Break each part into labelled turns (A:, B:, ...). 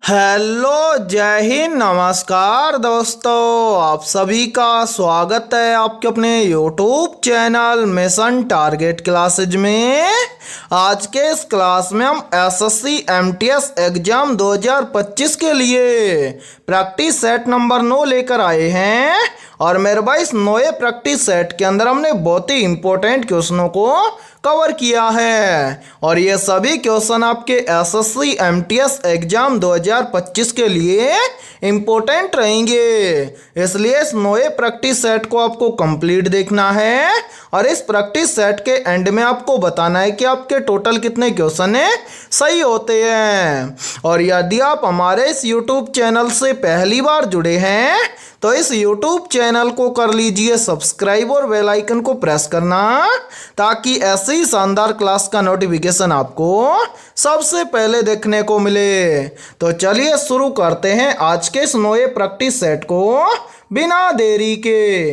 A: Hello, जय हिंद, नमस्कार दोस्तों। आप सभी का स्वागत है आपके अपने YouTube channel mission target classes में। आज के इस क्लास में हम एसएससी एमटीएस एग्जाम 2025 के लिए प्रैक्टिस सेट नंबर 9 लेकर आए हैं। और मेरे भाई इस नए प्रैक्टिस सेट के अंदर हमने बहुत ही इंपॉर्टेंट क्वेश्चनों को कवर किया है और ये सभी क्वेश्चन आपके एसएससी एमटीएस एग्जाम 2025 के लिए इम्पोर्टेंट रहेंगे। इसलिए इस नए प्रैक्टिस सेट को आपको कंप्लीट देखना है और इस प्रैक्टिस सेट के एंड में आपको बताना है कि आपके टोटल कितने क्वेश्चन सही होते हैं। और यदि आप हमारे इस यूट्यूब चैनल से पहली बार जुड़े हैं तो इस यूट्यूब चैनल को कर लीजिए सब्सक्राइब और बेल आइकन को प्रेस करना, ताकि ऐसे ही शानदार क्लास का नोटिफिकेशन आपको सबसे पहले देखने को मिले। तो चलिए शुरू करते हैं आज के इस नए प्रैक्टिस सेट को बिना देरी के।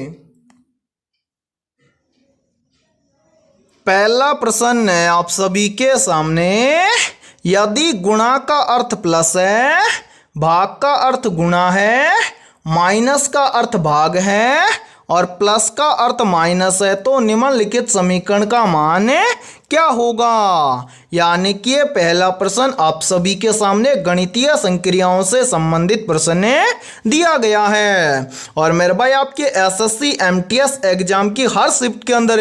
A: पहला प्रश्न है आप सभी के सामने। यदि गुणा का अर्थ प्लस है, भाग का अर्थ गुणा है, माइनस का अर्थ भाग है और प्लस का अर्थ माइनस है, तो निम्नलिखित समीकरण का मान क्या होगा। यानी कि ये पहला प्रश्न आप सभी के सामने गणितीय संक्रियाओं से संबंधित प्रश्न दिया गया है। और मेरे भाई आपके एसएससी एमटीएस एग्जाम की हर शिफ्ट के अंदर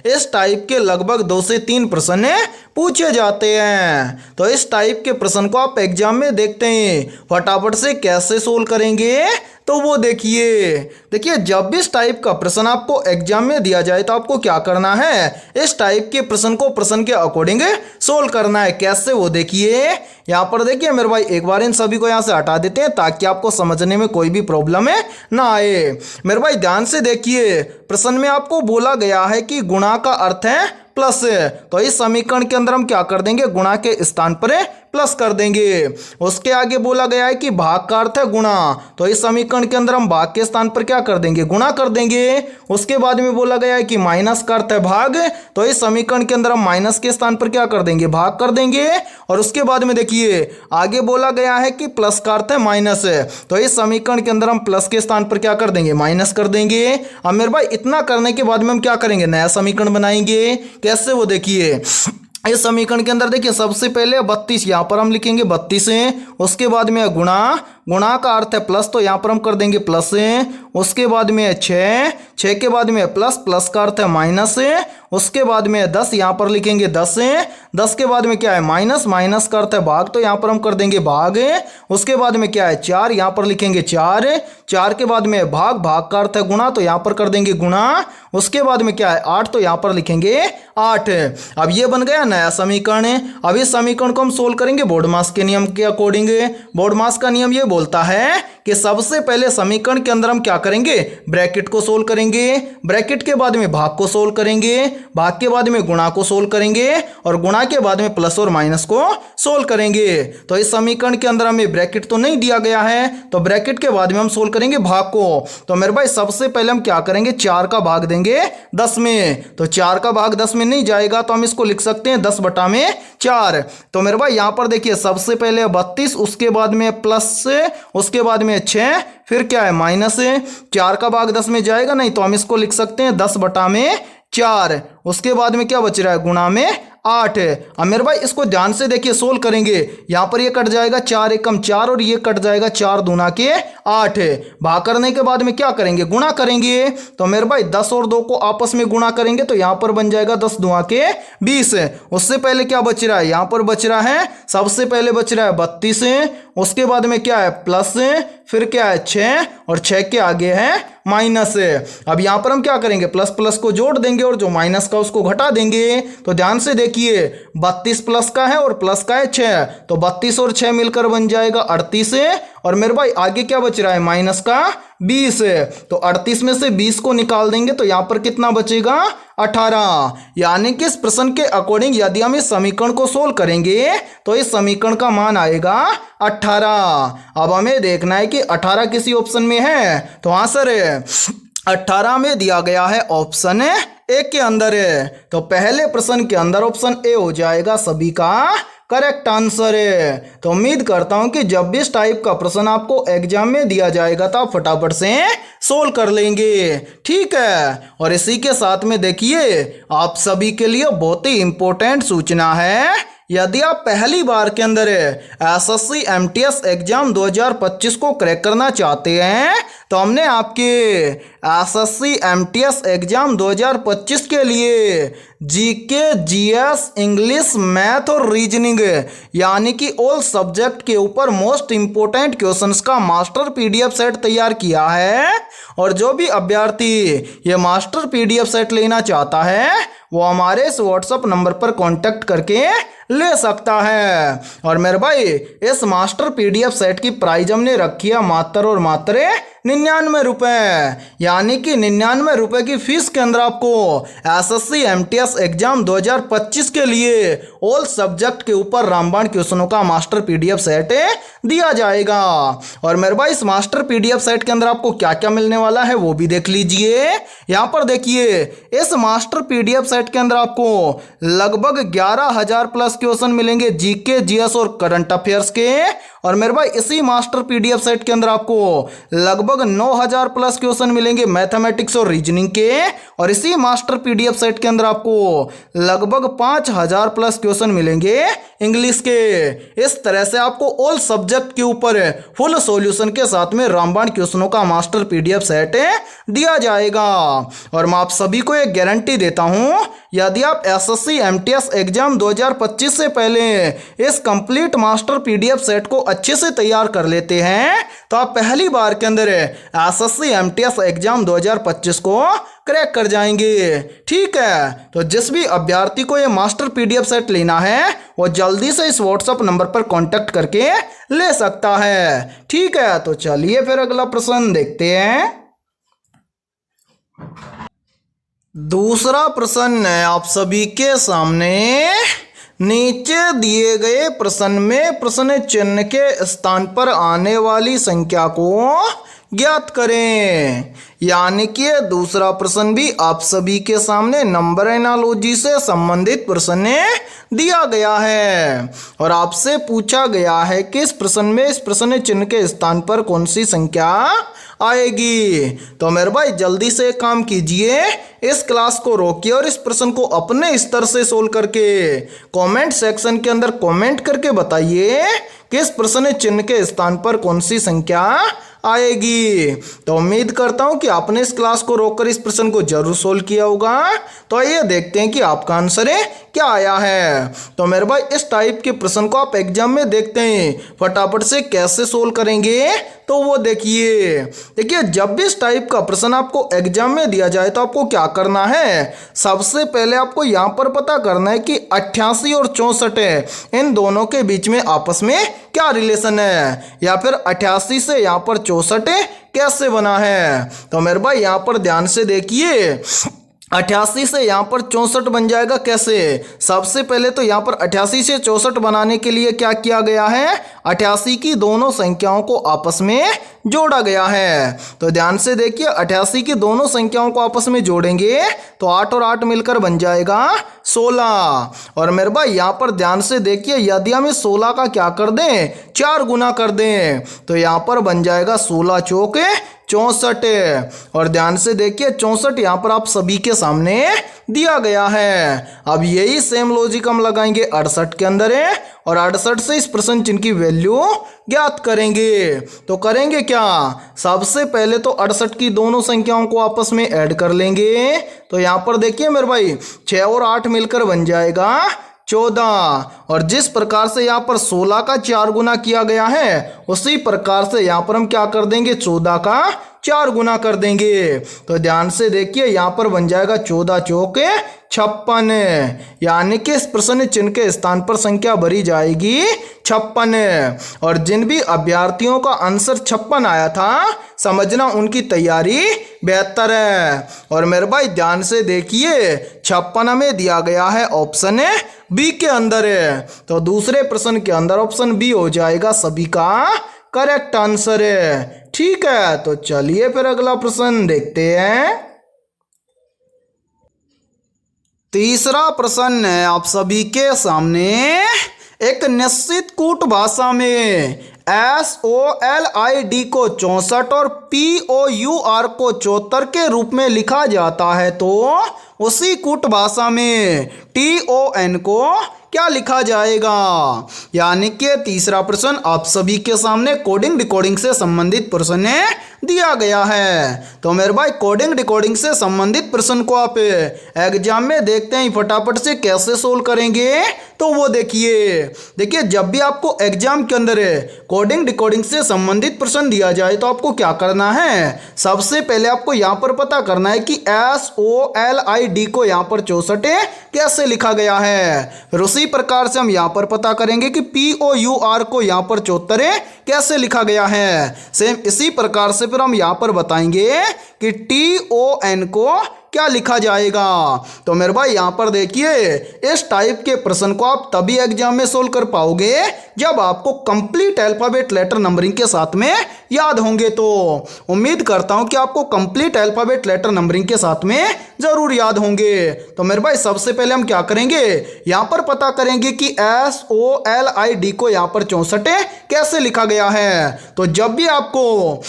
A: इस टाइप के लगभग 2 से 3 प्रश्न पूछे जाते हैं। तो इस टाइप के प्रश्न को आप एग्जाम में देखते हैं, फटाफट से कैसे सोल्व करेंगे तो वो देखिए जब भी इस टाइप का प्रश्न आपको एग्जाम में दिया जाए तो आपको क्या करना है, इस टाइप के प्रश्न को प्रश्न के अकॉर्डिंग सोल्व करना है। कैसे वो देखिए, यहाँ पर देखिए मेरे भाई एक बार इन सभी को यहाँ से हटा देते हैं ताकि आपको समझने में कोई भी प्रॉब्लम ना आए। मेरे भाई ध्यान से देखिए, प्रश्न में आपको बोला गया है कि गुणा का अर्थ है प्लस, तो इस समीकरण के अंदर हम क्या कर देंगे, गुणा के स्थान पर प्लस कर देंगे। उसके आगे बोला गया है कि भाग का अर्थ है गुणा, तो इस समीकरण के अंदर हम भाग के स्थान पर क्या कर देंगे, गुणा कर देंगे। उसके बाद में बोला गया है कि माइनस का अर्थ है भाग, तो इस समीकरण के अंदर हम माइनस के स्थान पर क्या कर देंगे, भाग कर देंगे। और उसके बाद में देखिए आगे बोला गया है कि प्लस का अर्थ है माइनस, तो इस समीकरण के अंदर हम प्लस के स्थान पर क्या कर देंगे, माइनस कर देंगे। अब मेरे भाई इतना करने के बाद में हम क्या करेंगे, नया समीकरण बनाएंगे। कैसे वो देखिए, इस समीकरण के अंदर देखिए सबसे पहले 32 यहाँ पर हम लिखेंगे 32 उसके बाद में गुणा, गुणा का अर्थ है प्लस, तो यहाँ पर हम कर देंगे प्लस। उसके बाद में 6 के बाद में प्लस, प्लस का अर्थ है माइनस। उसके बाद में 10 यहाँ पर लिखेंगे 10 के बाद में क्या है माइनस, माइनस का अर्थ है भाग, तो यहाँ पर हम कर देंगे भाग। उसके बाद में क्या है 4 यहाँ पर लिखेंगे 4 के बाद में भाग, भाग का अर्थ है गुणा, तो यहाँ पर कर देंगे गुणा। उसके बाद में क्या है 8, तो यहाँ पर लिखेंगे 8। अब ये बन गया नया समीकरण। अब इस समीकरण को हम सोल्व करेंगे बोर्डमास के नियम के अकॉर्डिंग। बोर्डमास का नियम ये बोलता है कि सबसे पहले समीकरण के अंदर हम क्या करेंगे, ब्रैकेट को सोल्व करेंगे, ब्रैकेट के बाद में भाग को सोल्व करेंगे, भाग के बाद में गुणा को सोल्व करेंगे और गुणा के बाद में प्लस और माइनस को सोल्व करेंगे। तो इस समीकरण के अंदर हमें ब्रैकेट तो नहीं दिया गया है, तो ब्रैकेट के बाद में हम सोल्व करेंगे भाग को। तो मेरे भाई सबसे पहले हम क्या करेंगे, 4 का भाग देंगे 10 में, तो 4 का भाग 10 में नहीं जाएगा तो हम इसको लिख सकते हैं 10/4। तो मेरे भाई यहाँ पर देखिए सबसे पहले 32, उसके बाद में प्लस, उसके बाद में 6, फिर क्या है माइनस। 4 का भाग 10 में जाएगा नहीं, तो हम इसको लिख सकते हैं 10/4। उसके बाद में क्या बच रहा है, गुणा में 8। अब मेरे भाई इसको ध्यान से देखिए सोल्व करेंगे, यहाँ पर ये कट जाएगा 4 एकम 4 और ये कट जाएगा 4 दूना के 8। भाग करने के बाद में क्या करेंगे, गुणा करेंगे। तो मेरे भाई 10 और 2 को आपस में गुणा करेंगे तो यहाँ पर बन जाएगा 10 दूना के 20। उससे पहले क्या बच रहा है, यहाँ पर बच रहा है सबसे पहले बच रहा है 32, उसके बाद में क्या है प्लस, फिर क्या है 6 और 6 के आगे है माइनस। अब यहाँ पर हम क्या करेंगे, प्लस प्लस को जोड़ देंगे और जो माइनस का उसको घटा देंगे। तो ध्यान से देखिए 32 प्लस का है और प्लस का है 6, तो 32 और 6 मिलकर बन जाएगा 38। और मेरे भाई आगे क्या बच रहा है, माइनस का 20, तो 38 में से 20 को निकाल देंगे तो यहाँ पर कितना बचेगा, 18। यानी कि इस प्रश्न के अकॉर्डिंग यदि हम इस समीकरण को सोल्व करेंगे तो इस समीकरण का मान आएगा 18। अब हमें देखना है कि 18 किसी ऑप्शन में है, तो हाँ सर 18 में दिया गया है ऑप्शन ए के अंदर है। तो पहले प्रश्न के अंदर ऑप्शन ए हो जाएगा सभी का करेक्ट आंसर है। तो उम्मीद करता हूं कि जब भी इस टाइप का प्रश्न आपको एग्जाम में दिया जाएगा तो आप फटाफट से सोल्व कर लेंगे, ठीक है। और इसी के साथ में देखिए आप सभी के लिए बहुत ही इंपॉर्टेंट सूचना है। यदि आप पहली बार के अंदर एसएससी एमटीएस एग्जाम 2025 को क्रैक करना चाहते हैं तो हमने आपके एसएससी एमटीएस एग्जाम 2025 के लिए जीके, जीएस, इंग्लिश, मैथ और रीजनिंग यानी कि ऑल सब्जेक्ट के ऊपर मोस्ट इंपोर्टेंट क्वेश्चंस का मास्टर पीडीएफ सेट तैयार किया है। और जो भी अभ्यर्थी ये मास्टर पीडीएफ सेट लेना चाहता है वो हमारे इस व्हाट्सएप नंबर पर कांटेक्ट करके ले सकता है। और मेरे भाई इस मास्टर पीडीएफ सेट की प्राइस हमने रखी है मात्र और मात्र 99 रुपये, यानी कि 99 रुपये की फीस के अंदर आपको एसएससी एमटीएस एग्जाम 2025 के लिए ऑल सब्जेक्ट के ऊपर रामबाण क्वेश्चनों का मास्टर पीडीएफ सेट दिया जाएगा। और मेरे भाई इस मास्टर पीडीएफ सेट के अंदर आपको क्या क्या मिलने वाला है वो भी देख लीजिए। यहाँ पर देखिए इस मास्टर पीडीएफ सेट के अंदर आपको लगभग 11,000 प्लस क्वेश्चन मिलेंगे जीके, जीएस और करंट अफेयर्स के। और मेरे भाई इसी मास्टर पीडीएफ सेट के अंदर आपको लगभग 9,000 प्लस क्वेश्चन मिलेंगे मैथमेटिक्स और रीजनिंग के। और इसी मास्टर पीडीएफ सेट के अंदर आपको लगभग 5,000 प्लस क्वेश्चन मिलेंगे इंग्लिश के। इस तरह से आपको ऑल सब्जेक्ट के ऊपर फुल सॉल्यूशन के साथ में रामबाण क्वेश्चनों का मास्टर पीडीएफ सेट दिया जाएगा। और मैं आप सभी को एक गारंटी देता हूं, यदि आप एसएससी एमटीएस एग्जाम 2025 से पहले इस कंप्लीट मास्टर पीडीएफ सेट को अच्छे से तैयार कर लेते हैं तो आप पहली बार के अंदर एसएससी एमटीएस एग्जाम 2025 को क्रैक कर जाएंगे, ठीक है। तो जिस भी अभ्यर्थी को ये मास्टर पीडीएफ सेट लेना है वो जल्दी से इस व्हाट्सएप नंबर पर कांटेक्ट करके ले सकता है, ठीक है। तो चलिए फिर अगला प्रश्न देखते हैं। दूसरा प्रश्न है आप सभी के सामने। नीचे दिए गए प्रश्न में प्रश्न चिन्ह के स्थान पर आने वाली संख्या को ज्ञात करें। यानी कि दूसरा प्रश्न भी आप सभी के सामने नंबर एनालॉजी से संबंधित प्रश्न दिया गया है और आपसे पूछा गया है कि इस प्रश्न में इस प्रश्न चिन्ह के स्थान पर कौन सी संख्या आएगी। तो मेरे भाई जल्दी से काम कीजिए, इस क्लास को रोकिए और इस प्रश्न को अपने स्तर से सोल्व करके कमेंट सेक्शन के अंदर कमेंट करके बताइए कि इस प्रश्न चिन्ह के स्थान पर कौन सी संख्या आएगी। तो उम्मीद करता हूं कि आपने इस क्लास को रोककर इस प्रश्न को जरूर सोल्व किया होगा। तो आइए देखते हैं कि आपका आंसर क्या आया है। तो मेरे भाई इस टाइप के प्रश्न को आप एग्जाम में देखते हैं फटाफट से कैसे सोल्व करेंगे तो वो देखिए जब भी इस टाइप का प्रश्न आपको एग्जाम में दिया जाए तो आपको क्या करना है। सबसे पहले आपको यहाँ पर पता करना है कि 88 और 64 इन दोनों के बीच में आपस में क्या रिलेशन है, या फिर 88 से यहाँ पर 64 कैसे बना है। तो मेरे भाई यहाँ पर ध्यान से देखिए 88 से यहाँ पर 64 बन जाएगा कैसे। सबसे पहले तो यहाँ पर 88 से 64 बनाने के लिए क्या किया गया है, 88 की दोनों संख्याओं को आपस में जोड़ा गया है। तो ध्यान से देखिए 88 की दोनों संख्याओं को आपस में जोड़ेंगे तो 8 और 8 मिलकर बन जाएगा 16। और मेरे भाई यहाँ पर ध्यान से देखिए यदि हम इस 16 का क्या कर दें 4 गुना कर दें तो यहाँ पर बन जाएगा 16 चौके 64। और ध्यान से देखिए 64 यहाँ पर आप सभी के सामने दिया गया है। अब यही सेम लॉजिक हम लगाएंगे 68 के अंदर और 68 से इस प्रश्न चिन्ह की वैल्यू ज्ञात करेंगे। तो करेंगे क्या, सबसे पहले तो 68 की दोनों संख्याओं को आपस में ऐड कर लेंगे। तो यहाँ पर देखिए मेरे भाई 6 और 8 मिलकर बन जाएगा 14। और जिस प्रकार से यहाँ पर 16 का 4 गुना किया गया है उसी प्रकार से यहाँ पर हम क्या कर देंगे 14 का 4 गुना कर देंगे। तो ध्यान से देखिए यहाँ पर बन जाएगा 14 चौके 56, यानी कि इस प्रश्न चिन्ह के स्थान पर संख्या भरी जाएगी 56। और जिन भी अभ्यर्थियों का आंसर 56 आया था समझना उनकी तैयारी बेहतर है। और मेरे भाई ध्यान से देखिए 56 में दिया गया है ऑप्शन बी के अंदर है। तो दूसरे प्रश्न के अंदर ऑप्शन बी हो जाएगा सभी का करेक्ट आंसर है, ठीक है। तो चलिए फिर अगला प्रश्न देखते हैं। तीसरा प्रश्न है आप सभी के सामने। एक निश्चित कूट भाषा में SOLID को 64 और POUR को 74 के रूप में लिखा जाता है तो उसी कूट भाषा में TON को क्या लिखा जाएगा। यानी कि तीसरा प्रश्न आप सभी के सामने कोडिंग डिकोडिंग से संबंधित प्रश्न दिया गया है। तो मेरे भाई कोडिंग डिकोडिंग से संबंधित प्रश्न को आप एग्जाम में देखते हैं फटाफट से कैसे सोल्व करेंगे। तो वो देखिए जब भी आपको एग्जाम के अंदर कोडिंग डिकोडिंग से संबंधित प्रश्न दिया जाए तो आपको क्या करना है, सबसे पहले आपको यहाँ पर पता करना है कि SOLID को यहाँ पर 64 कैसे लिखा गया है। फिर उसी प्रकार से हम यहाँ पर पता करेंगे कि POUR को यहाँ पर 74 कैसे लिखा गया है। सेम इसी प्रकार से फिर हम यहाँ पर बताएंगे कि TON को क्या लिखा जाएगा। तो मेरे भाई यहाँ पर देखिए इस टाइप के प्रश्न को आप तभी एग्जाम में सोल्व कर पाओगे जब आपको कंप्लीट अल्फाबेट लेटर नंबरिंग के साथ में याद होंगे। तो उम्मीद करता हूँ कि आपको कंप्लीट अल्फाबेट लेटर नंबरिंग के साथ में जरूर याद होंगे। तो मेरे भाई सबसे पहले हम क्या करेंगे, यहाँ पर पता करेंगे कि SOLID को यहाँ पर 64 कैसे लिखा गया है। तो जब भी आपको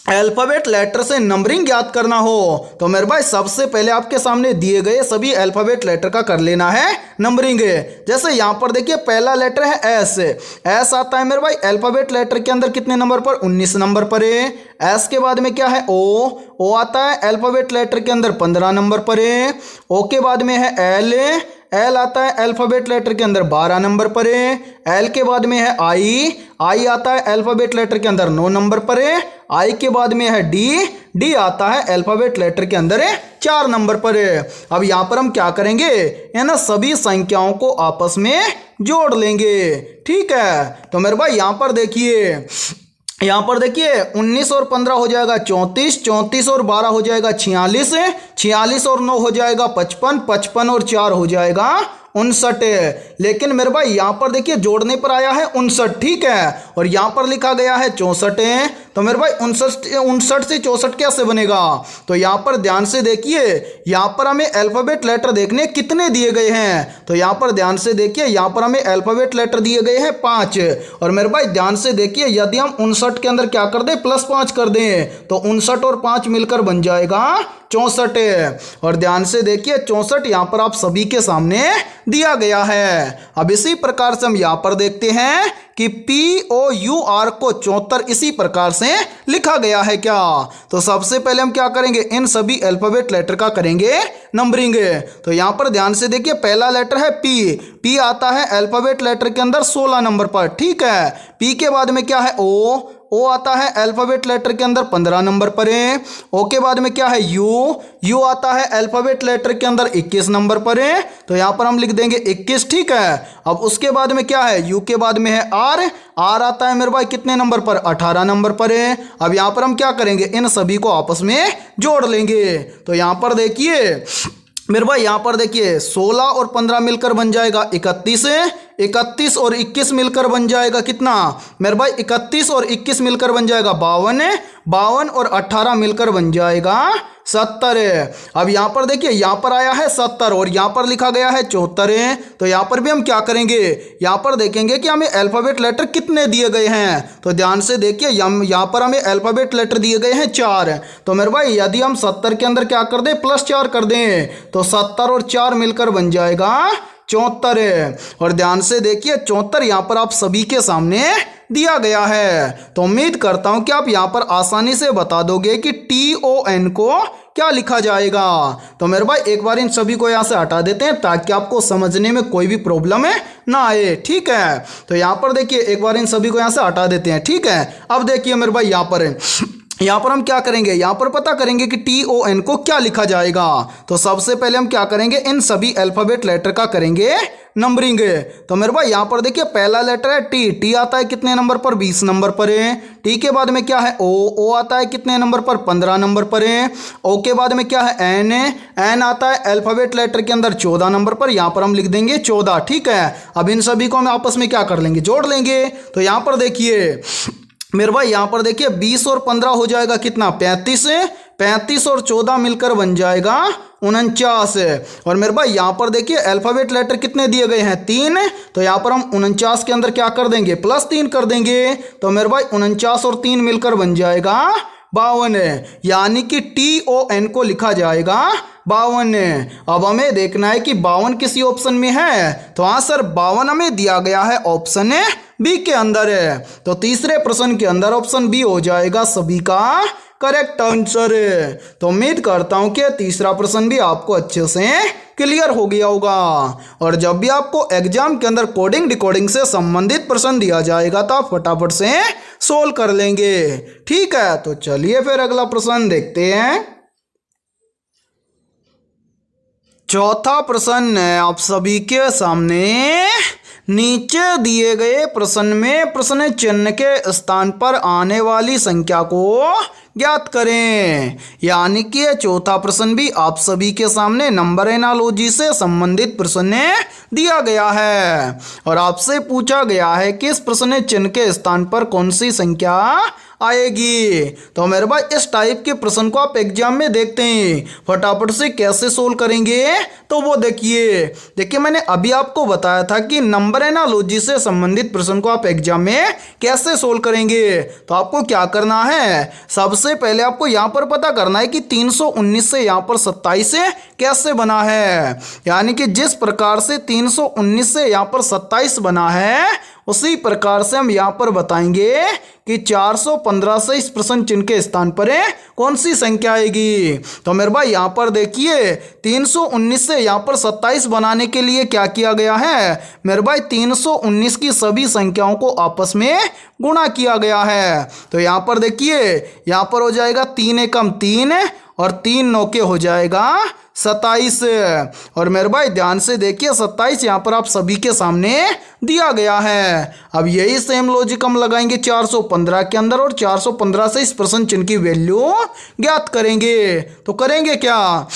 A: अल्फाबेट लेटर से नंबरिंग याद करना हो तो मेरे भाई सबसे पहले आपके सामने दिए गए सभी अल्फाबेट लेटर का कर लेना है नंबरिंग। जैसे यहाँ पर देखिए पहला लेटर है एस आता है मेरे भाई अल्फाबेट लेटर के अंदर कितने नंबर पर, 19 नंबर पर है। एस के बाद में क्या है ओ आता है अल्फाबेट लेटर के अंदर 15 नंबर पर है। ओ के बाद में है एल आता है अल्फाबेट लेटर के अंदर 12 नंबर पर है। एल के बाद में है आई आता है अल्फाबेट लेटर के अंदर 9 नंबर पर है। आई के बाद में है डी आता है अल्फाबेट लेटर के अंदर 4 नंबर पर है। अब यहाँ पर हम क्या करेंगे, है ना, सभी संख्याओं को आपस में जोड़ लेंगे। ठीक है, तो मेरे भाई यहाँ पर देखिए 19 और 15 हो जाएगा 34, 34 और 12 हो जाएगा 46, 46 और 9 हो जाएगा 55, 55 और 4 हो जाएगा 59। लेकिन मेरे भाई यहाँ पर देखिए जोड़ने पर आया है 59, ठीक है, और यहाँ पर लिखा गया है 64। तो मेरे भाई 59 से 64 कैसे बनेगा। तो यहाँ पर ध्यान से देखिए, यहाँ पर हमें अल्फाबेट लेटर देखने कितने दिए गए हैं। तो यहाँ पर ध्यान से देखिए, यहाँ पर हमें अल्फाबेट लेटर दिए गए हैं 5। और मेरे भाई ध्यान से देखिए, यदि हम 59 के अंदर क्या कर दें, +5 कर दें तो 59 और 5 मिलकर बन जाएगा 64। और ध्यान से देखिए 64 यहाँ पर आप सभी के सामने दिया गया है। अब इसी प्रकार से हम यहाँ पर देखते हैं कि POUR को 74 इसी प्रकार से लिखा गया है क्या। तो सबसे पहले हम क्या करेंगे, इन सभी अल्फाबेट लेटर का करेंगे नंबरिंग। तो यहाँ पर ध्यान से देखिए पहला लेटर है P आता है अल्फाबेट लेटर के अंदर 16 नंबर पर, ठीक है। P के बाद में क्या है ओ आता है अल्फाबेट लेटर के अंदर 15 नंबर पर है। ओ के बाद में क्या है यू आता है अल्फाबेट लेटर के अंदर 21 नंबर पर है। तो यहाँ पर हम लिख देंगे 21, ठीक है। अब उसके बाद में क्या है, यू के बाद में है आर आता है मेरे भाई कितने नंबर पर, 18 नंबर पर है। अब यहाँ पर हम क्या करेंगे, इन सभी को आपस में जोड़ लेंगे। तो यहाँ पर देखिए मेरे भाई, यहाँ पर देखिए 16 और 15 मिलकर बन जाएगा 31, 31 और 21 मिलकर बन जाएगा कितना मेरे भाई, 31 और 21 मिलकर बन जाएगा 52, 52 और 18 मिलकर बन जाएगा 70। अब यहाँ पर देखिए, यहाँ पर आया है 70 और यहाँ पर लिखा गया है 74। तो यहाँ पर भी हम क्या करेंगे, यहाँ पर देखेंगे कि हमें अल्फाबेट लेटर कितने दिए गए हैं। तो ध्यान से देखिए, यहाँ पर हमें अल्फाबेट लेटर दिए गए हैं 4। तो मेरे भाई यदि हम 70 के अंदर क्या कर दें, +4 कर दें तो 70 और 4 मिलकर बन जाएगा 74। और ध्यान से देखिए 74 यहाँ पर आप सभी के सामने दिया गया है। तो उम्मीद करता हूं कि आप यहाँ पर आसानी से बता दोगे कि TON को क्या लिखा जाएगा। तो मेरे भाई एक बार इन सभी को यहाँ से हटा देते हैं ताकि आपको समझने में कोई भी प्रॉब्लम ना आए, ठीक है। तो यहाँ पर देखिए एक बार इन सभी को यहाँ से हटा देते हैं, ठीक है। अब देखिए मेरे भाई यहाँ पर हम क्या करेंगे, यहाँ पर पता करेंगे कि TON को क्या लिखा जाएगा। तो सबसे पहले हम क्या करेंगे, इन सभी अल्फाबेट लेटर का करेंगे नंबरिंग। तो मेरे भाई यहाँ पर देखिए पहला लेटर है टी आता है कितने नंबर पर, 20 नंबर पर है। टी के बाद में क्या है ओ आता है कितने नंबर पर, 15 नंबर पर है। ओ के बाद में क्या है एन आता है अल्फाबेट लेटर के अंदर 14 नंबर पर, यहाँ पर हम लिख देंगे 14, ठीक है। अब इन सभी को हम आपस में क्या कर लेंगे, जोड़ लेंगे। तो यहाँ पर देखिए मेरे भाई, यहाँ पर देखिए 20 और 15 हो जाएगा कितना, 35, 35 और 14 मिलकर बन जाएगा 49। और मेरे भाई यहाँ पर देखिए अल्फाबेट लेटर कितने दिए गए हैं 3, तो यहाँ पर हम 49 के अंदर क्या कर देंगे +3 कर देंगे। तो मेरे भाई 49 और 3 मिलकर बन जाएगा 52, यानी कि TON को लिखा जाएगा 52। अब हमें देखना है कि 52 किसी ऑप्शन में है, तो हाँ सर 52 हमें दिया गया है ऑप्शन बी के अंदर है। तो तीसरे प्रश्न के अंदर ऑप्शन बी हो जाएगा सभी का करेक्ट आंसर। तो उम्मीद करता हूं कि तीसरा प्रश्न भी आपको अच्छे से क्लियर हो गया होगा। और जब भी आपको एग्जाम के अंदर कोडिंग डिकोडिंग से संबंधित प्रश्न दिया जाएगा तो आप फटाफट से सोल्व कर लेंगे। ठीक है, तो चलिए फिर अगला प्रश्न देखते हैं। चौथा प्रश्न है आप सभी के सामने। नीचे दिए गए प्रश्न में प्रश्न चिन्ह के स्थान पर आने वाली संख्या को ज्ञात करें। यानी कि ये चौथा प्रश्न भी आप सभी के सामने नंबर एनालॉजी से संबंधित प्रश्न दिया गया है और आपसे पूछा गया है कि इस प्रश्न चिन्ह के स्थान पर कौन सी संख्या आएगी। तो मेरे भाई इस टाइप के प्रश्न को आप एग्जाम में देखते हैं, फटाफट से कैसे सोल्व करेंगे तो वो देखिए मैंने अभी आपको बताया था कि नंबर एनालॉजी से संबंधित प्रश्न को आप एग्जाम में कैसे सोल्व करेंगे। तो आपको क्या करना है, सबसे पहले आपको यहाँ पर पता करना है कि 319 से यहाँ पर 27 कैसे बना है। यानी कि जिस प्रकार से 319 से यहाँ पर 27 बना है उसी प्रकार से हम यहाँ पर बताएंगे कि 415 से इस प्रश्न चिन्ह के स्थान पर कौन सी संख्या आएगी। तो मेरे भाई यहाँ पर देखिए 319 से यहाँ पर 27 बनाने के लिए क्या किया गया है, मेरे भाई 319 की सभी संख्याओं को आपस में गुणा किया गया है। तो यहाँ पर देखिए यहाँ पर हो जाएगा 3 एकम 3 और 3 नौके हो जाएगा 27। और मेरे भाई ध्यान से देखिए 27 यहाँ पर आप सभी के सामने दिया गया है। अब यही सेम लॉजिक हम लगाएंगे 415 के अंदर और 415 से इस प्रश्न चिन्ह की वैल्यू ज्ञात करेंगे। तो करेंगे क्या,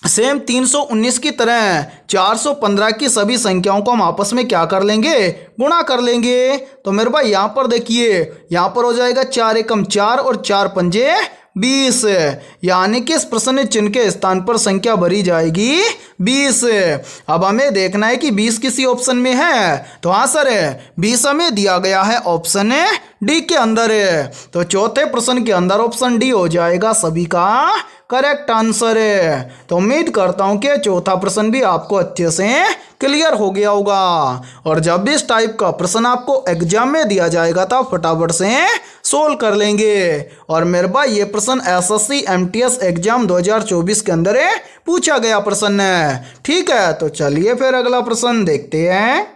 A: सेम 319 की तरह 415 की सभी संख्याओं को हम आपस में क्या कर लेंगे, गुणा कर लेंगे। तो मेरे भाई यहाँ पर देखिए यहाँ पर हो जाएगा 4 एकम 4 और 4 पंजे 20, यानी कि इस प्रश्न चिन्ह के स्थान पर संख्या भरी जाएगी 20। अब हमें देखना है कि 20 किसी ऑप्शन में है, तो हाँ सर 20 हमें दिया गया है ऑप्शन डी के अंदर है। तो चौथे प्रश्न के अंदर ऑप्शन डी हो जाएगा सभी का करेक्ट आंसर है। तो उम्मीद करता हूं कि चौथा प्रश्न भी आपको अच्छे से क्लियर हो गया होगा। और जब भी इस टाइप का प्रश्न आपको एग्जाम में दिया जाएगा तो आप फटाफट से सोल्व कर लेंगे। और मेरे भाई ये प्रश्न एसएससी एमटीएस एग्जाम 2024 के अंदर पूछा गया प्रश्न है। ठीक है, तो चलिए फिर अगला प्रश्न देखते हैं।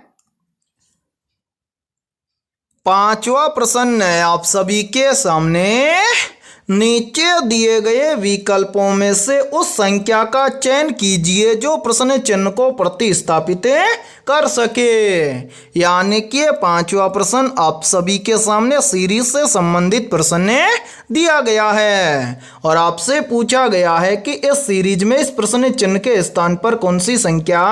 A: पांचवा प्रश्न है आप सभी के सामने। नीचे दिए गए विकल्पों में से उस संख्या का चयन कीजिए जो प्रश्न चिन्ह को प्रतिस्थापित कर सके। यानी कि पांचवा प्रश्न आप सभी के सामने सीरीज से संबंधित प्रश्न दिया गया है और आपसे पूछा गया है कि इस सीरीज में इस प्रश्न चिन्ह के स्थान पर कौन सी संख्या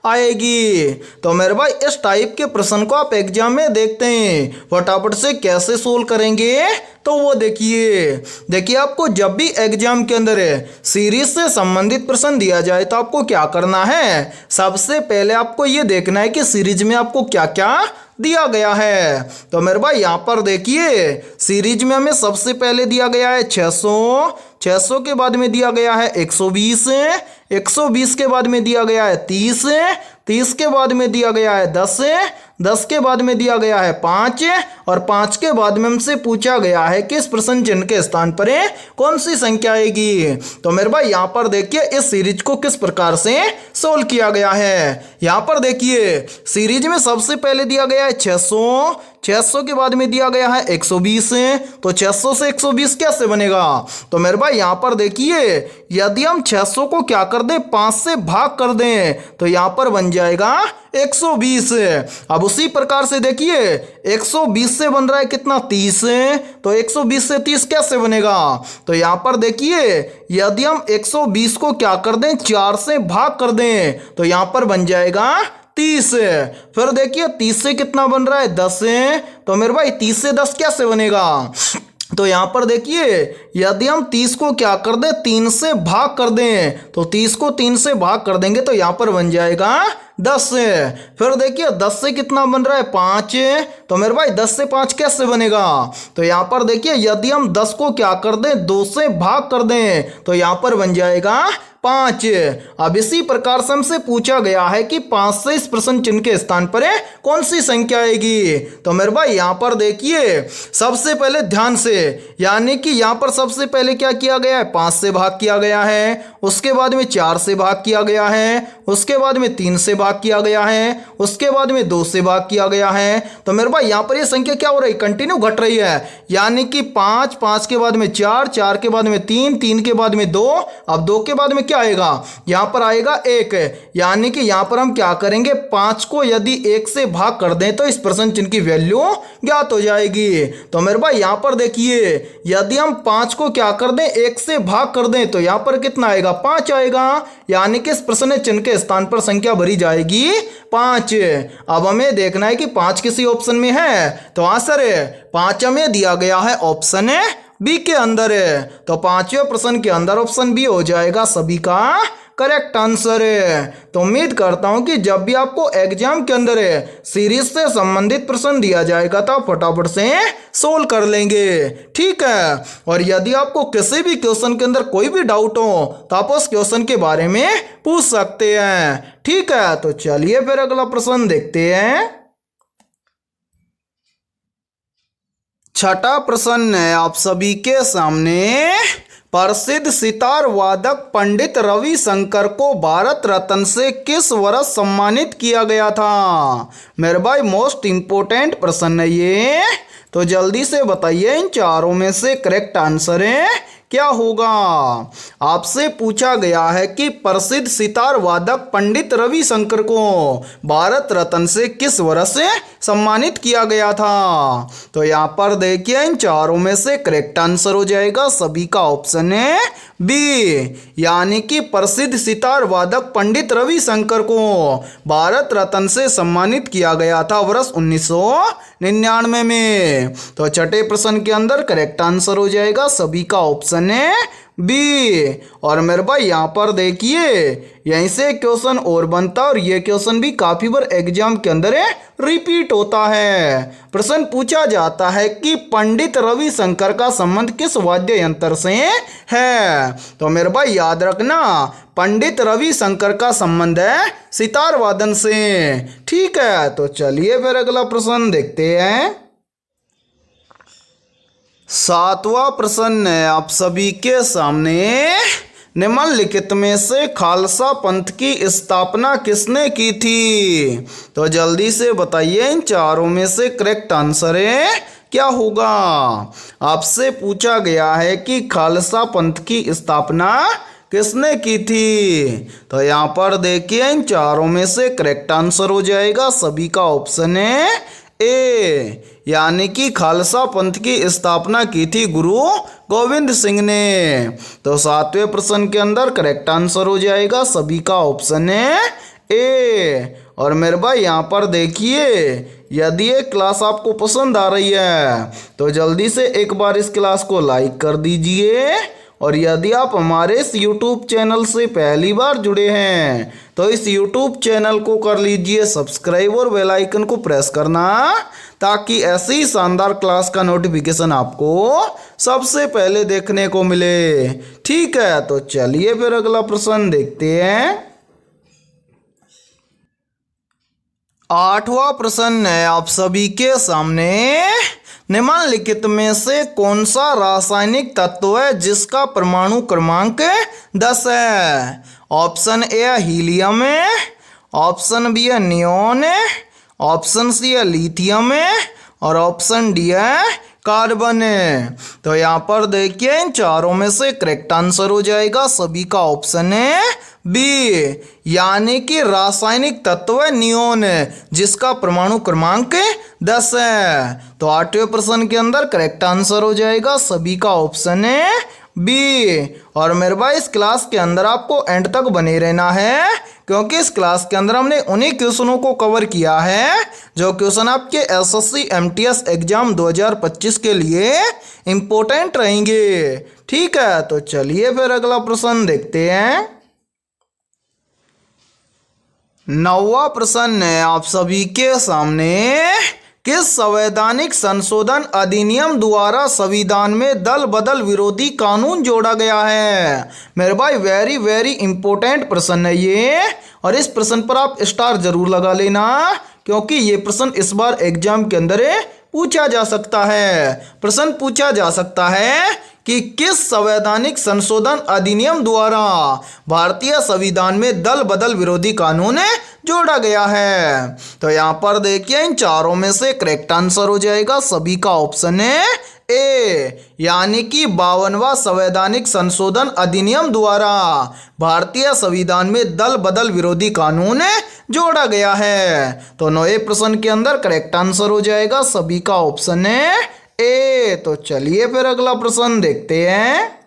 A: आएगी। तो मेरे भाई इस टाइप के प्रश्न को आप एग्जाम में देखते हैं, फटाफट से कैसे सोल्व करेंगे तो वो देखिए आपको जब भी एग्जाम के अंदर सीरीज से संबंधित प्रश्न दिया जाए तो आपको क्या करना है, सबसे पहले आपको ये देखना है कि सीरीज में आपको क्या क्या दिया गया है। तो मेरे भाई यहाँ पर देखिए सीरीज में हमें सबसे पहले दिया गया है 600 के बाद में दिया गया है 120 के बाद में दिया गया है 30 के बाद में दिया गया है 10 के बाद में दिया गया है 5 और 5 के बाद में हमसे पूछा गया है कि इस प्रश्न चिन्ह के स्थान पर कौन सी संख्या आएगी। तो मेरे भाई यहाँ पर देखिए इस सीरीज को किस प्रकार से सोल्व किया गया है। यहाँ पर देखिए सीरीज में सबसे पहले दिया गया है 600 के बाद में दिया गया है 120, तो 600 से 120 कैसे बनेगा। तो मेरे भाई यहाँ पर देखिए यदि हम 600 को क्या कर दें 5 से भाग कर दें तो यहाँ पर बन जाएगा 120। अब उसी प्रकार से देखिए 120 से बन रहा है कितना 30, तो 120 से 30 कैसे बनेगा। तो यहाँ पर देखिए यदि हम 120 को क्या कर दें 4 से भाग कर दें तो यहाँ पर बन जाएगा 30। फिर देखिए 30 से कितना बन रहा है 10, तो मेरे भाई 30 से 10 कैसे बनेगा। तो यहाँ पर देखिए यदि हम 30 को क्या कर दें 3 से भाग कर दें, तो 30 को 3 से भाग कर देंगे तो यहाँ पर बन जाएगा 10 से। फिर देखिए 10 से कितना बन रहा है 5, तो मेरे भाई 10 से 5 कैसे बनेगा, तो यहाँ पर देखिए यदि हम 10 को क्या कर दें 2 से भाग कर दें तो यहाँ पर बन जाएगा 5। अब इसी प्रकार से हमसे पूछा गया है कि 5 से इस प्रश्न चिन्ह के स्थान पर कौन सी संख्या आएगी। तो मेरे भाई यहाँ पर देखिए सबसे पहले ध्यान से, यानी कि यहाँ पर सबसे पहले क्या किया गया है 5 से भाग किया गया है, उसके बाद में 4 से भाग किया गया है, उसके बाद में 3 से भाग किया गया है, उसके बाद में 2 से भाग किया गया है। तो मेरे भाई यहाँ पर ये संख्या क्या हो रही है कंटिन्यू घट रही है, यानी कि 5, 5 के बाद में 4, 4 के बाद में 3, 3 के बाद में 2, अब 2 के बाद में क्या आएगा यहां पर आएगा 1, यानी कि यहां पर हम क्या करेंगे 5 को यदि 1 से भाग कर दें तो इस प्रश्न चिन्ह की वैल्यू ज्ञात हो जाएगी। तो मेरे भाई यहां पर देखिए यदि हम 5 को क्या कर दें 1 से भाग कर दें तो यहां पर कितना आएगा 5 आएगा, यानी कि इस प्रश्न चिन्ह के स्थान पर संख्या भरी जाएगी 5। अब हमें देखना है कि 5 किसी ऑप्शन में है, तो आंसर 5 हमें दिया गया है ऑप्शन बी के अंदर है। तो 5वें प्रश्न के अंदर ऑप्शन बी हो जाएगा सभी का करेक्ट आंसर है। तो उम्मीद करता हूं कि जब भी आपको एग्जाम के अंदर सीरीज से संबंधित प्रश्न दिया जाएगा तो आप फटाफट से सोल्व कर लेंगे, ठीक है। और यदि आपको किसी भी क्वेश्चन के अंदर कोई भी डाउट हो तो आप उस क्वेश्चन के बारे में पूछ सकते हैं, ठीक है। तो चलिए फिर अगला प्रश्न देखते हैं। छठा प्रश्न है आप सभी के सामने, प्रसिद्ध सितार वादक पंडित रविशंकर को भारत रत्न से किस वर्ष सम्मानित किया गया था। मेरे भाई मोस्ट इंपोर्टेंट प्रश्न है ये, तो जल्दी से बताइए इन चारों में से करेक्ट आंसर क्या होगा। आपसे पूछा गया है कि प्रसिद्ध सितार वादक पंडित रविशंकर को भारत रत्न से किस वर्ष सम्मानित किया गया था। तो यहाँ पर देखिए इन चारों में से करेक्ट आंसर हो जाएगा सभी का ऑप्शन है बी, यानी कि प्रसिद्ध सितार वादक पंडित रविशंकर को भारत रत्न से सम्मानित किया गया था वर्ष 1999 में। तो छठे प्रश्न के अंदर करेक्ट आंसर हो जाएगा सभी का ऑप्शन है बी। और मेरे भाई यहाँ पर देखिए यहीं से क्वेश्चन और बनता है और ये क्वेश्चन भी काफी बार एग्जाम के अंदर रिपीट होता है। प्रश्न पूछा जाता है कि पंडित रविशंकर का संबंध किस वाद्य यंत्र से है। तो मेरे भाई याद रखना पंडित रविशंकर का संबंध है सितार वादन से, ठीक है। तो चलिए फिर अगला प्रश्न देखते हैं। सातवां प्रश्न है आप सभी के सामने, निम्नलिखित में से खालसा पंथ की स्थापना किसने की थी। तो जल्दी से बताइए इन चारों में से करेक्ट आंसर क्या होगा। आपसे पूछा गया है कि खालसा पंथ की स्थापना किसने की थी। तो यहाँ पर देखिए इन चारों में से करेक्ट आंसर हो जाएगा सभी का ऑप्शन है ए, यानी कि खालसा पंथ की स्थापना की थी गुरु गोविंद सिंह ने। तो सातवें प्रश्न के अंदर करेक्ट आंसर हो जाएगा सभी का ऑप्शन है ए। और मेरे भाई यहाँ पर देखिए यदि ये क्लास आपको पसंद आ रही है तो जल्दी से एक बार इस क्लास को लाइक कर दीजिए। और यदि आप हमारे इस YouTube चैनल से पहली बार जुड़े हैं तो इस YouTube चैनल को कर लीजिए सब्सक्राइब और बेल आइकन को प्रेस करना, ताकि ऐसी शानदार क्लास का नोटिफिकेशन आपको सबसे पहले देखने को मिले, ठीक है। तो चलिए फिर अगला प्रश्न देखते हैं। आठवां प्रश्न है आप सभी के सामने, निम्नलिखित में से कौन सा रासायनिक तत्व है जिसका परमाणु क्रमांक 10 है। ऑप्शन ए है हीलियम है, ऑप्शन बी है नियोन है, ऑप्शन सी है लिथियम है और ऑप्शन डी है कार्बन है। तो यहाँ पर देखिए इन चारों में से करेक्ट आंसर हो जाएगा सभी का ऑप्शन है बी, यानी कि रासायनिक तत्व है नियोन जिसका परमाणु क्रमांक 10 है। तो आठवें प्रश्न के अंदर करेक्ट आंसर हो जाएगा सभी का ऑप्शन है बी। और मेरे भाई इस क्लास के अंदर आपको एंड तक बने रहना है, क्योंकि इस क्लास के अंदर हमने उन्हीं क्वेश्चनों को कवर किया है जो क्वेश्चन आपके एसएससी एमटीएस एग्जाम 2025 के लिए इम्पोर्टेंट रहेंगे। ठीक है, तो चलिए फिर अगला प्रश्न देखते हैं। 9वां प्रश्न है आप सभी के सामने। किस संवैधानिक संशोधन अधिनियम द्वारा संविधान में दल बदल विरोधी कानून जोड़ा गया है? मेरे भाई वेरी वेरी इंपॉर्टेंट प्रश्न है ये, और इस प्रश्न पर आप स्टार जरूर लगा लेना, क्योंकि ये प्रश्न इस बार एग्जाम के अंदर पूछा जा सकता है। प्रश्न पूछा जा सकता है कि किस संवैधानिक संशोधन अधिनियम द्वारा भारतीय संविधान में दल बदल विरोधी कानून जोड़ा गया है। तो यहाँ पर देखिए इन चारों में से करेक्ट आंसर हो जाएगा सभी का ऑप्शन है ए, यानी कि 52वां संवैधानिक संशोधन अधिनियम द्वारा भारतीय संविधान में दल बदल विरोधी कानून जोड़ा गया है। तो 9वें प्रश्न के अंदर करेक्ट आंसर हो जाएगा सभी का ऑप्शन है ए। तो चलिए फिर अगला प्रश्न देखते हैं।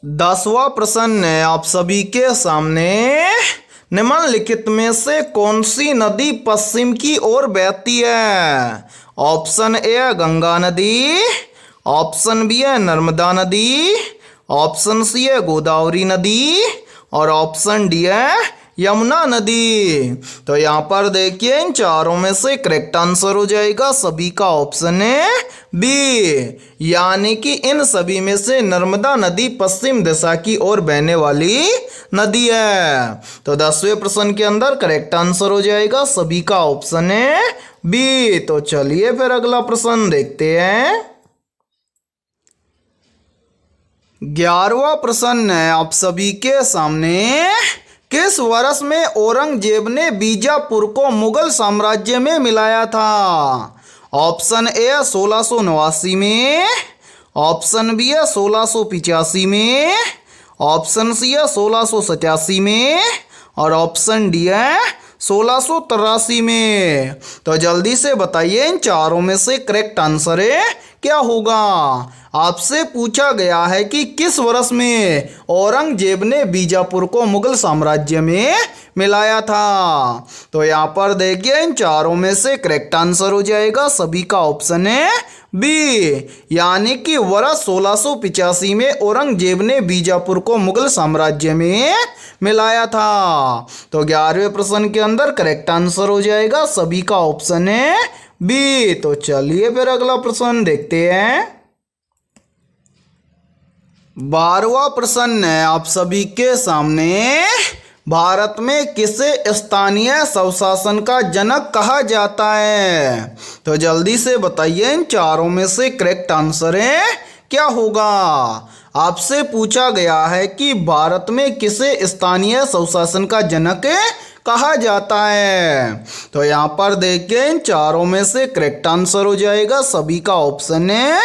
A: 10वां प्रश्न है आप सभी के सामने। निम्नलिखित में से कौन सी नदी पश्चिम की ओर बहती है? ऑप्शन ए है गंगा नदी, ऑप्शन बी है नर्मदा नदी, ऑप्शन सी है गोदावरी नदी, और ऑप्शन डी है यमुना नदी। तो यहाँ पर देखिए इन चारों में से करेक्ट आंसर हो जाएगा सभी का ऑप्शन है बी, यानी कि इन सभी में से नर्मदा नदी पश्चिम दिशा की ओर बहने वाली नदी है। तो 10वें प्रश्न के अंदर करेक्ट आंसर हो जाएगा सभी का ऑप्शन है बी। तो चलिए फिर अगला प्रश्न देखते हैं। 11वां प्रश्न है आप सभी के सामने। किस वर्ष में औरंगजेब ने बीजापुर को मुगल साम्राज्य में मिलाया था? ऑप्शन ए 1689 में, ऑप्शन बी है 1685 में, ऑप्शन सी है 1687 में, और ऑप्शन डी है 1683 में। तो जल्दी से बताइए इन चारों में से करेक्ट आंसर क्या होगा। आपसे पूछा गया है कि किस वर्ष में औरंगजेब ने बीजापुर को मुगल साम्राज्य में मिलाया था। तो यहाँ पर देखिए इन चारों में से करेक्ट आंसर हो जाएगा सभी का ऑप्शन है बी, यानी कि वर्ष 1685 में औरंगजेब ने बीजापुर को मुगल साम्राज्य में मिलाया था। तो 11वें प्रश्न के अंदर करेक्ट आंसर हो जाएगा सभी का ऑप्शन है बी। तो चलिए फिर अगला प्रश्न देखते हैं। 12वां प्रश्न है आप सभी के सामने। भारत में किसे स्थानीय स्वशासन का जनक कहा जाता है? तो जल्दी से बताइए इन चारों में से करेक्ट आंसर क्या होगा। आपसे पूछा गया है कि भारत में किसे स्थानीय स्वशासन का जनक कहा जाता है। तो यहाँ पर देखिए इन चारों में से करेक्ट आंसर हो जाएगा सभी का ऑप्शन है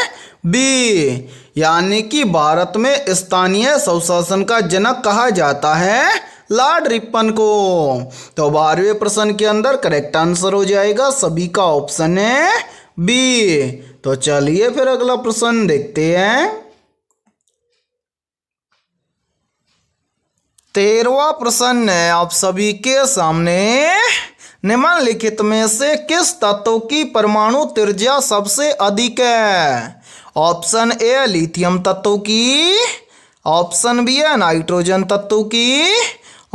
A: बी, यानी कि भारत में स्थानीय स्वशासन का जनक कहा जाता है लॉर्ड रिपन को। तो 12वें प्रश्न के अंदर करेक्ट आंसर हो जाएगा सभी का ऑप्शन है बी। तो चलिए फिर अगला प्रश्न देखते हैं। 13वां प्रश्न है आप सभी के सामने। निम्नलिखित में से किस तत्व की परमाणु त्रिज्या सबसे अधिक है? ऑप्शन ए लिथियम तत्व की, ऑप्शन बी है नाइट्रोजन तत्व की,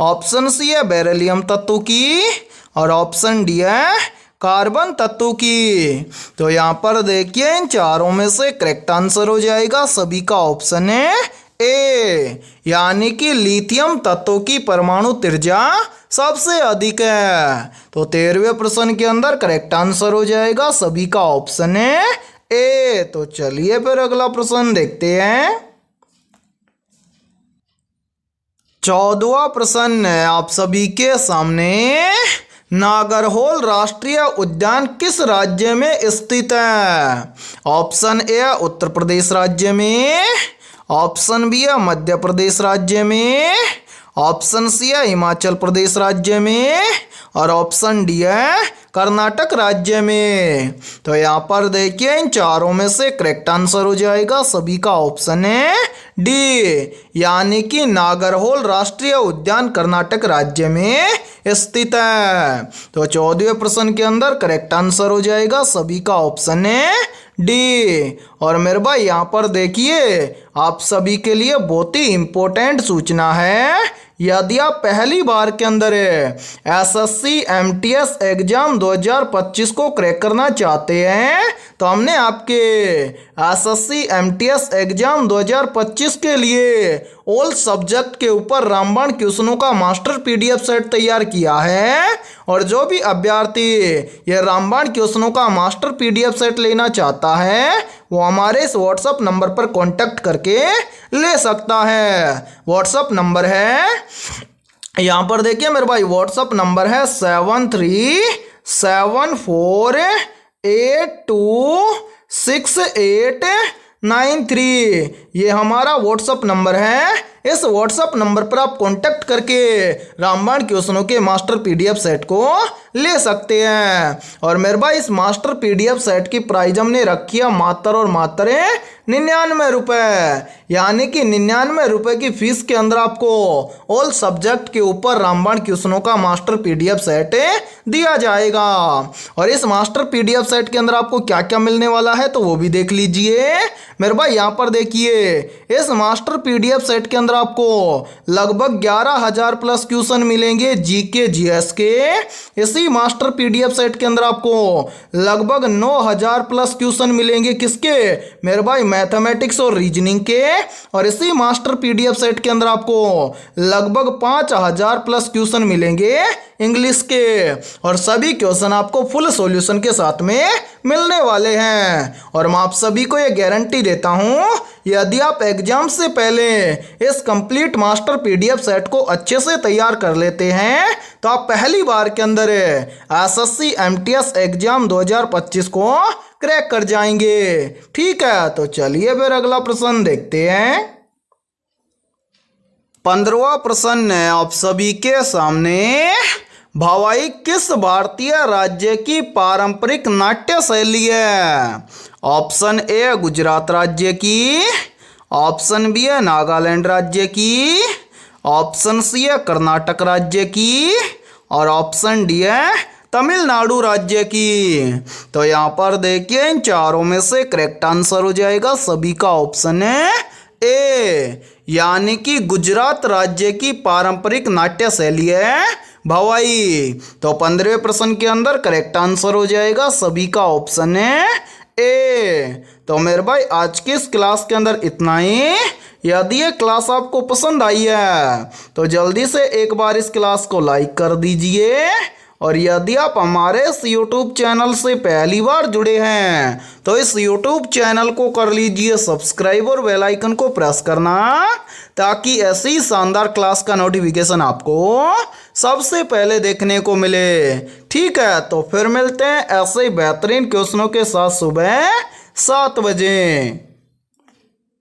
A: ऑप्शन सी है बेरिलियम तत्व की, और ऑप्शन डी है कार्बन तत्व की। तो यहाँ पर देखिए इन चारों में से करेक्ट आंसर हो जाएगा सभी का ऑप्शन है ए, यानी कि लिथियम तत्व की परमाणु त्रिज्या सबसे अधिक है। तो 13वें प्रश्न के अंदर करेक्ट आंसर हो जाएगा सभी का ऑप्शन है ए। तो चलिए फिर अगला प्रश्न देखते हैं। 14वां प्रश्न है आप सभी के सामने। नागरहोल राष्ट्रीय उद्यान किस राज्य में स्थित है? ऑप्शन ए उत्तर प्रदेश राज्य में, ऑप्शन बी है मध्य प्रदेश राज्य में, ऑप्शन सी है हिमाचल प्रदेश राज्य में, और ऑप्शन डी है कर्नाटक राज्य में। तो यहाँ पर देखिए इन चारों में से करेक्ट आंसर हो जाएगा सभी का ऑप्शन है डी, यानी कि नागरहोल राष्ट्रीय उद्यान कर्नाटक राज्य में स्थित है। तो 14वें प्रश्न के अंदर करेक्ट आंसर हो जाएगा सभी का ऑप्शन है डी। और मेरे भाई यहाँ पर देखिए आप सभी के लिए बहुत ही इंपॉर्टेंट सूचना है। यदि आप पहली बार के अंदर एसएससी एमटीएस एग्जाम 2025 को क्रैक करना चाहते हैं तो हमने आपके एसएससी एमटीएस एग्जाम 2025 के लिए ऑल सब्जेक्ट के ऊपर रामबाण क्वेश्चनों का मास्टर पीडीएफ सेट तैयार किया है। और जो भी अभ्यर्थी ये रामबाण क्वेश्चनों का मास्टर पीडीएफ सेट लेना चाहता है वो हमारे इस व्हाट्सएप नंबर पर कांटेक्ट करके ले सकता है। व्हाट्सएप नंबर है, यहाँ पर देखिए मेरे भाई व्हाट्सएप नंबर है 7374826893। ये हमारा व्हाट्सएप नंबर है। इस व्हाट्सएप नंबर पर आप कांटेक्ट करके रामबाण क्वेश्चनों के मास्टर पीडीएफ सेट को ले सकते हैं। और मेरे भाई इस मास्टर पीडीएफ सेट की प्राइस हमने रखी है मात्र और मात्र 99 रुपये, यानी कि 99 रुपये की फीस के अंदर आपको ऑल सब्जेक्ट के ऊपर रामबाण क्वेश्चनों का मास्टर पीडीएफ सेट दिया जाएगा। और इस मास्टर पीडीएफ सेट के अंदर आपको क्या क्या मिलने वाला है तो वो भी देख लीजिए मेरे भाई। यहाँ पर देखिए इस मास्टर पीडीएफ सेट के अंदर आपको लगभग 11,000 प्लस क्वेश्चन मिलेंगे जीके जीएस के। इसी मास्टर पीडीएफ सेट के अंदर आपको लगभग 9,000 प्लस क्वेश्चन मिलेंगे किसके मेरे भाई, मैथमेटिक्स और रीजनिंग के। और इसी मास्टर पीडीएफ सेट के अंदर आपको लगभग 5,000 प्लस क्वेश्चन मिलेंगे इंग्लिश के। और सभी क्वेश्चन आपको फुल सॉल्यूशन के साथ में मिलने वाले हैं। और मैं आप सभी को ये गारंटी देता हूँ यदि आप एग्जाम से पहले इस कंप्लीट मास्टर पीडीएफ सेट को अच्छे से तैयार कर लेते हैं तो आप पहली बार के अंदर एसएससी एमटीएस एग्जाम 2025 को क्रैक कर जाएंगे। ठीक है, तो चलिए फिर अगला प्रश्न देखते हैं। 15वां प्रश्न है आप सभी के सामने। भवाई किस भारतीय राज्य की पारंपरिक नाट्य शैली है? ऑप्शन ए गुजरात राज्य की, ऑप्शन बी है नागालैंड राज्य की, ऑप्शन सी है कर्नाटक राज्य की और ऑप्शन डी है तमिलनाडु राज्य की। तो यहाँ पर देखिए इन चारों में से करेक्ट आंसर हो जाएगा सभी का ऑप्शन है ए, यानी कि गुजरात राज्य की पारंपरिक नाट्य शैली है भवाई। तो 15वें प्रश्न के अंदर करेक्ट आंसर हो जाएगा सभी का ऑप्शन है ए। तो मेरे भाई आज की इस क्लास के अंदर इतना ही। यदि ये क्लास आपको पसंद आई है तो जल्दी से एक बार इस क्लास को लाइक कर दीजिए। और यदि आप हमारे इस YouTube चैनल से पहली बार जुड़े हैं तो इस YouTube चैनल को कर लीजिए सब्सक्राइब और बेल आइकन को प्रेस करना ताकि ऐसी शानदार क्लास का नोटिफिकेशन आपको सबसे पहले देखने को मिले। ठीक है, तो फिर मिलते हैं ऐसे ही बेहतरीन क्वेश्चनों के साथ सुबह 7 बजे।